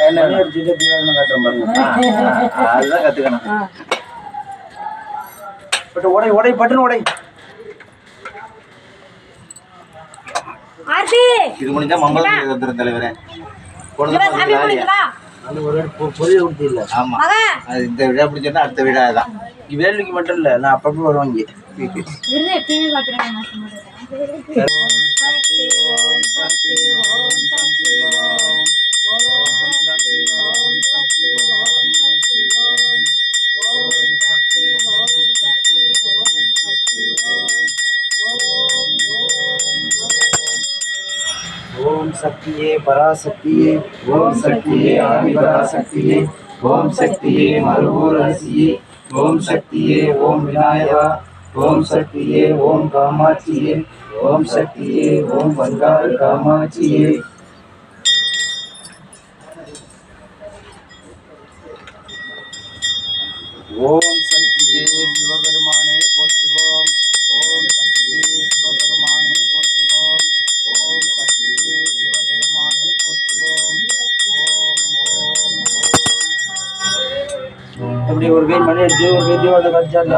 என்ன அடிச்சுட்டு தீவிரம் காட்டுறோம் பாருங்க. அதுதான் கத்துக்கணும். பட்டு உடை உடை பட்டுன்னு உடை. இது முடிஞ்சா மங்களம் வந்துடும் தலைவரே. பொருள் ஊட்டி இல்லை. ஆமா, அது இந்த விழா பிடிச்சோன்னா அடுத்த விழா தான். வேலைக்கு மட்டும் இல்லை, நான் அப்பப்போ வருவாங்க. ஓம் சக்தியே பராசக்தியே, ஓம் சக்தியே ஆதிபராசக்தியே, ஓம் சக்தியே மறுவூர் அரசியே, ஓம் சக்தியே ஓம் விநாயகா, ஓம் சக்தியே ஓம் காமாட்சியே, ஓம் சக்தியே ஓம் வந்தாறு காமாட்சியே. ஓம் சக்தியே சிவபெருமானே போற்றுவோம், ஓம் சக்தியே சிவபெருமானே போற்றுவோம், ஓம் சக்தியே சிவபெருமானே போற்றுவோம். ஓம் ஓம் ஓம். இப்படி ஒரு கை மணி அடிச்சு ஒரு கை தீபாவளி கழிச்சாங்க.